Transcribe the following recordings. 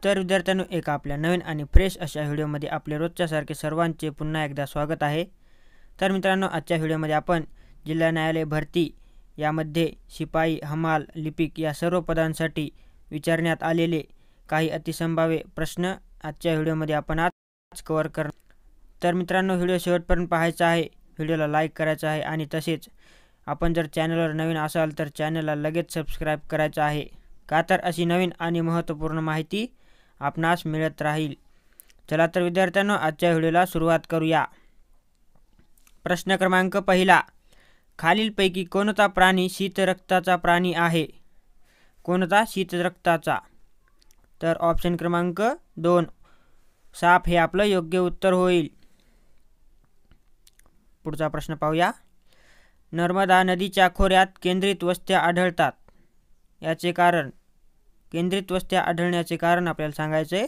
तर विद्यार्थ्यांनो, एक आपल्या नवीन आणि फ्रेश अशा व्हिडिओमध्ये आपले रोजच्यासारखे सर्वांचे पुन्हा एकदा स्वागत आहे। तर मित्रांनो, आजच्या व्हिडिओमध्ये आपण जिल्हा न्यायालय भरती यामध्ये शिपाई, हमाल, लिपिक या सर्व पदांसाठी विचारण्यात आलेले काही अतिसंभाव्य प्रश्न आजच्या व्हिडिओमध्ये आपण आज कव्हर करणार। तर मित्रांनो, व्हिडिओ शेवटपर्यंत पाहायचा आहे, व्हिडिओला लाईक करायचा आहे आणि तसेच आपण जर चॅनलवर नवीन असाल तर चॅनलला लगेच सबस्क्राइब करायचं आहे, का तर अशी नवीन आणि महत्त्वपूर्ण माहिती आपणास मिळत राहील। चला तर विद्यार्थ्यांनो, आजच्या व्हिडिओला सुरुवात करूया। प्रश्न क्रमांक पहिला, खालीलपैकी कोणता प्राणी शीतरक्ताचा प्राणी आहे? कोणता शीतरक्ताचा? तर ऑप्शन क्रमांक 2 साप हे आपलं योग्य उत्तर होईल। पुढचा प्रश्न पाहूया। नर्मदा नदीच्या खोऱ्यात केंद्रित वस्त्या आढळतात, याचे कारण? केंद्रित वस्त्या आढळण्याचे कारण आपल्याला सांगायचे आहे।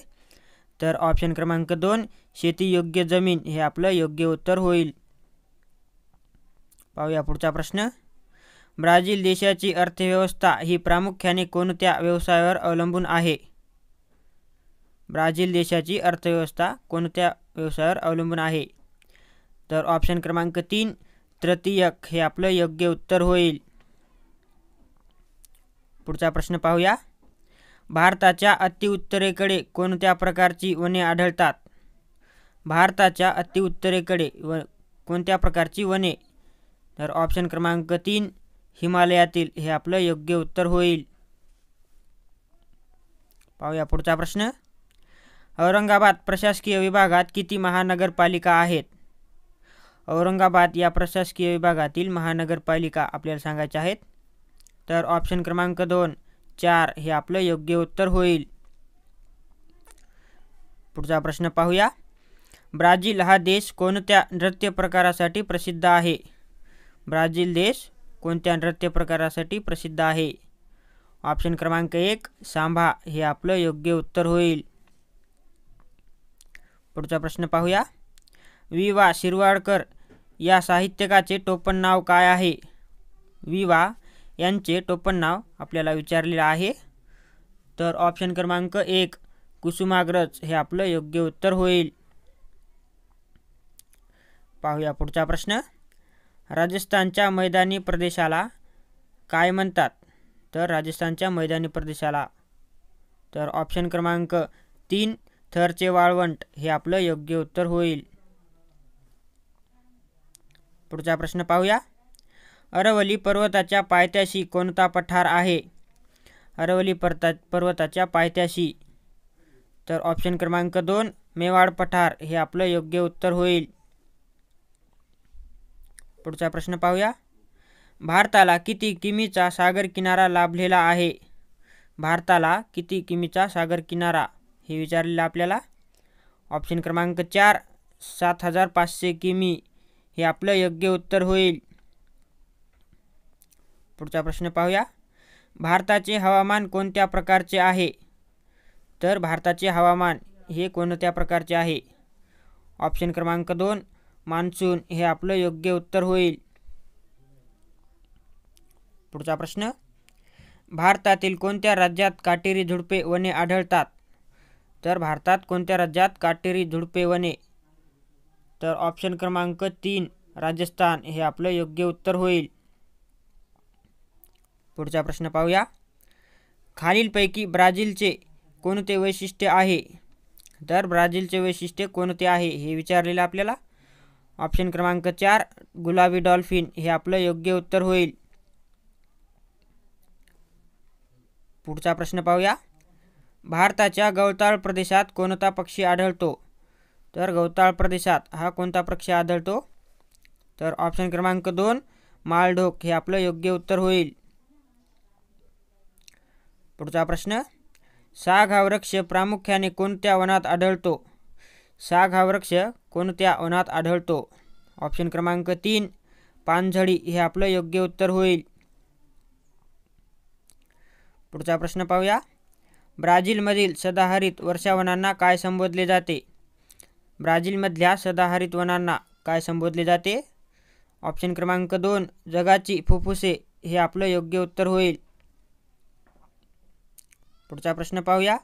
तर ऑप्शन क्रमांक 2 शेतीयोग्य जमीन हे आपलं योग्य उत्तर होईल। पाहूया पुढचा प्रश्न। ब्राझील देशाची अर्थव्यवस्था ही प्रामुख्याने कोणत्या व्यवसायावर अवलंबून आहे? ब्राझील देशाची अर्थव्यवस्था कोणत्या व्यवसायावर अवलंबून आहे? तर ऑप्शन क्रमांक 3 तृतीयक हे आपलं योग्य उत्तर होईल। पुढचा प्रश्न पाहूया। भारताच्या अतिउत्तरेकडे कोणत्या प्रकारची वने आढळतात? भारताच्या अतिउत्तरेकडे कोणत्या प्रकारची वने? तर ऑप्शन क्रमांक 3 हिमालयातील हे आपलं योग्य उत्तर होईल। पाहूया पुढचा प्रश्न। औरंगाबाद प्रशासकीय विभागात किती महानगरपालिका आहेत? औरंगाबाद या प्रशासकीय विभागातील महानगरपालिका आपल्याला सांगायच्या आहेत। तर ऑप्शन क्रमांक 2 4 हे आपलं योग्य उत्तर होईल। पुढचा प्रश्न पाहूया। ब्राझील हा देश कोणत्या नृत्य प्रकारासाठी प्रसिद्ध आहे? ब्राझील देश कोणत्या नृत्य प्रकारासाठी प्रसिद्ध आहे? ऑप्शन क्रमांक 1 सांभा हे आपलं योग्य उत्तर होईल। पुढचा प्रश्न पाहूया। वि वा शिरवाडकर या साहित्यकाचे टोपण नाव काय आहे? वि वा यांचे टोपण नाव आपल्याला विचारलेले आहे। तर ऑप्शन क्रमांक 1 कुसुमाग्रज हे आपलं योग्य उत्तर होईल। पाहूया पुढचा प्रश्न। राजस्थानच्या मैदानी प्रदेशाला काय म्हणतात? तर राजस्थानच्या मैदानी प्रदेशाला तर ऑप्शन क्रमांक 3 थरचे वाळवंट हे आपलं योग्य उत्तर होईल। पुढचा प्रश्न पाहूया। अरवली पर्वताच्या पायथ्याशी कोणता पठार आहे? अरवली पर्वताच्या पायथ्याशी तर ऑप्शन क्रमांक 2 मेवाड पठार हे आपलं योग्य उत्तर होईल। पुढचा प्रश्न पाहूया। भारताला किती किमीचा सागर किनारा लाभलेला आहे? भारताला किती किमीचा सागर किनारा हे विचारलेलं आपल्याला। ऑप्शन क्रमांक 4 7500 किमी हे आपलं योग्य उत्तर होईल। पुढचा प्रश्न पाहूया। भारताचे हवामान कोणत्या प्रकारचे आहे? तर भारताचे हवामान हे कोणत्या प्रकारचे आहे? ऑप्शन क्रमांक 2 मान्सून हे आपलं योग्य उत्तर होईल। पुढचा प्रश्न। भारतातील कोणत्या राज्यात काटेरी झुडपे वने आढळतात? तर भारतात कोणत्या राज्यात काटेरी झुडपे वने? तर ऑप्शन क्रमांक 3 राजस्थान हे आपलं योग्य उत्तर होईल। पुढचा प्रश्न पाहूया। खालीलपैकी ब्राझीलचे कोणते वैशिष्ट्य आहे? तर ब्राझीलचे वैशिष्ट्य कोणते आहे हे विचारलेलं आपल्याला। ऑप्शन क्रमांक 4 गुलाबी डॉल्फिन हे आपलं योग्य उत्तर होईल। पुढचा प्रश्न पाहूया। भारताच्या गवताळ प्रदेशात कोणता पक्षी आढळतो? तर गवताळ प्रदेशात हा कोणता पक्षी आढळतो? तर ऑप्शन क्रमांक 2 माळढोक हे आपलं योग्य उत्तर होईल। पुढचा प्रश्न। साग हा वृक्ष प्रामुख्याने कोणत्या वनात आढळतो? साग हा वृक्ष कोणत्या वनात आढळतो? ऑप्शन क्रमांक 3 पानझडी हे आपलं योग्य उत्तर होईल। पुढचा प्रश्न पाहूया। ब्राझीलमधील सदाहरित वर्षावनांना काय संबोधले जाते? ब्राझीलमधल्या सदाहरित वनांना काय संबोधले जाते? ऑप्शन क्रमांक 2 जगाची फुफ्फुसे हे आपलं योग्य उत्तर होईल। पुढचा प्रश्न पाहूया।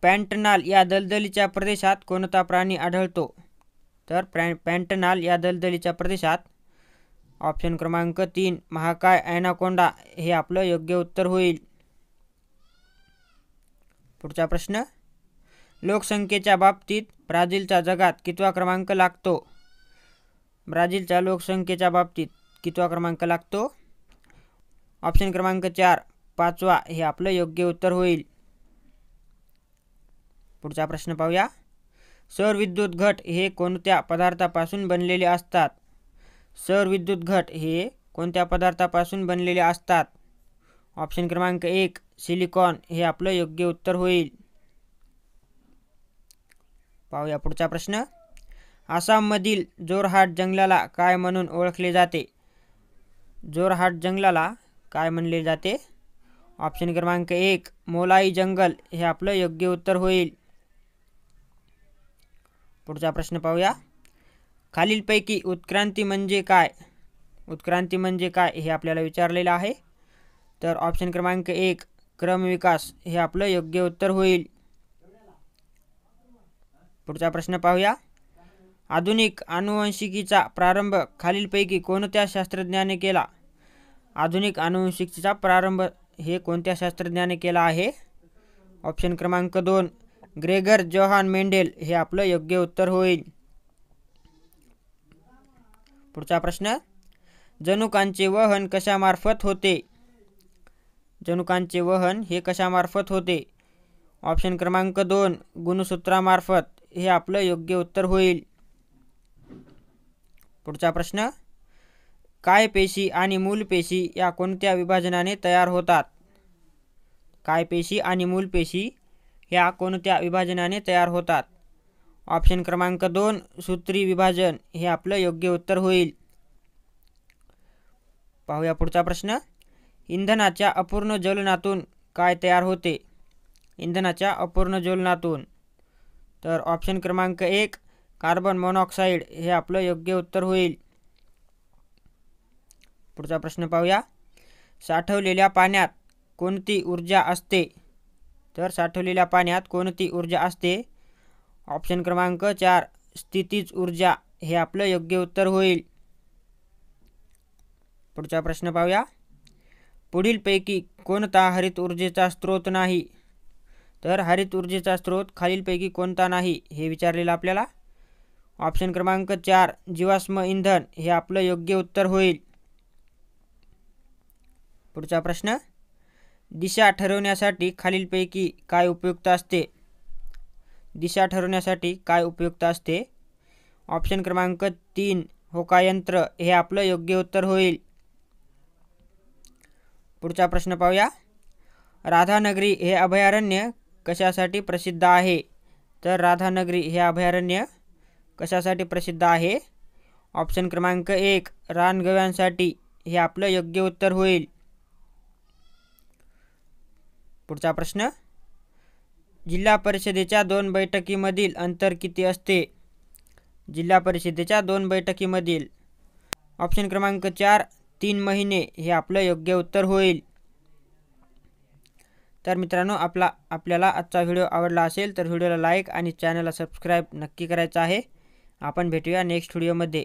पॅन्टनाल या दलदलीच्या प्रदेशात कोणता प्राणी आढळतो? तर पॅन्टनाल या दलदलीच्या प्रदेशात ऑप्शन क्रमांक 3 महाकाय ॲनाकोंडा हे आपलं योग्य उत्तर होईल. पुढचा प्रश्न, लोकसंख्येच्या बाबतीत ब्राझीलचा जगात कितवा क्रमांक लागतो? ब्राझीलच्या लोकसंख्येच्या बाबतीत कितवा क्रमांक लागतो? ऑप्शन क्रमांक 4 5वा हे आपलं योग्य उत्तर होईल. पुढचा प्रश्न पाहूया. सौर विद्युत घट हे कोणत्या पदार्थापासून बनलेले असतात? सौर विद्युत घट हे कोणत्या पदार्थापासून बनलेले असतात? ऑप्शन क्रमांक 1 सिलिकॉन हे आपलं योग्य उत्तर होईल. पाहूया पुढचा प्रश्न. आसाममधील जोरहाट जंगलाला काय म्हणून ओळखले जाते? जोरहाट जंगलाला काय म्हणले जाते? ऑप्शन क्रमांक 1 मोलाई जंगल हे आपलं योग्य उत्तर होईल. पुढचा प्रश्न पाहूया. खालीलपैकी उत्क्रांती म्हणजे काय? उत्क्रांती म्हणजे काय हे आपल्याला विचारलेलं आहे. तर ऑप्शन क्रमांक 1 क्रमविकास हे आपलं योग्य उत्तर होईल. पुढचा प्रश्न पाहूया. आधुनिक आनुवंशिकीचा प्रारंभ खालीलपैकी कोणत्या शास्त्रज्ञाने केला? आधुनिक आनुवंशिकीचा प्रारंभ हे कोणत्या शास्त्रज्ञाने केला आहे? ऑप्शन क्रमांक 2 ग्रेगर जोहान मेंडेल हे आपलं योग्य उत्तर होईल. पुढचा प्रश्न, जनुकांचे वहन कशामार्फत होते? जनुकांचे वहन हे कशामार्फत होते? ऑप्शन क्रमांक 2 गुणसूत्रामार्फत हे आपलं योग्य उत्तर होईल. पुढचा प्रश्न, काय पेशी आणि मूलपेशी या कोणत्या विभाजनाने तयार होतात? काय पेशी आणि मूलपेशी ह्या कोणत्या विभाजनाने तयार होतात? ऑप्शन क्रमांक 2 सूत्री विभाजन हे आपलं योग्य उत्तर होईल. पाहूया पुढचा प्रश्न, इंधनाच्या अपूर्ण ज्वलनातून काय तयार होते? इंधनाच्या अपूर्ण ज्वलनातून तर ऑप्शन क्रमांक 1 कार्बन मोनॉक्साईड हे आपलं योग्य उत्तर होईल. पुढचा प्रश्न पाहूया. साठवलेल्या पाण्यात कोणती ऊर्जा असते? तर साठवलेल्या पाण्यात कोणती ऊर्जा असते? ऑप्शन क्रमांक 4 स्थितीज ऊर्जा हे आपलं योग्य उत्तर होईल. पुढचा प्रश्न पाहूया. पुढीलपैकी कोणता हरित ऊर्जेचा स्रोत नाही? तर हरित ऊर्जेचा स्रोत खालीलपैकी कोणता नाही हे विचारलेलं आपल्याला. ऑप्शन क्रमांक 4 जीवाश्म इंधन हे आपलं योग्य उत्तर होईल. पुढचा प्रश्न, दिशा ठरवण्यासाठी खालीलपैकी काय उपयुक्त असते? दिशा ठरवण्यासाठी काय उपयुक्त असते? ऑप्शन क्रमांक 3 होकायंत्र हे आपलं योग्य उत्तर होईल. पुढचा प्रश्न पाहूया. राधानगरी हे अभयारण्य कशासाठी प्रसिद्ध आहे? तर राधानगरी हे अभयारण्य कशासाठी प्रसिद्ध आहे? ऑप्शन क्रमांक 1 रानगव्यांसाठी हे आपलं योग्य उत्तर होईल. पुढचा प्रश्न, जिल्हा परिषदेच्या 2 बैठकीमधील अंतर किती असते? जिल्हा परिषदेच्या 2 बैठकीमधील ऑप्शन क्रमांक 4 3 महिने हे आपलं योग्य उत्तर होईल. तर मित्रांनो, आपल्याला आजचा व्हिडिओ आवडला असेल तर व्हिडिओला लाईक आणि चॅनलला सबस्क्राईब नक्की करायचं आहे. आपण भेटूया नेक्स्ट व्हिडिओमध्ये.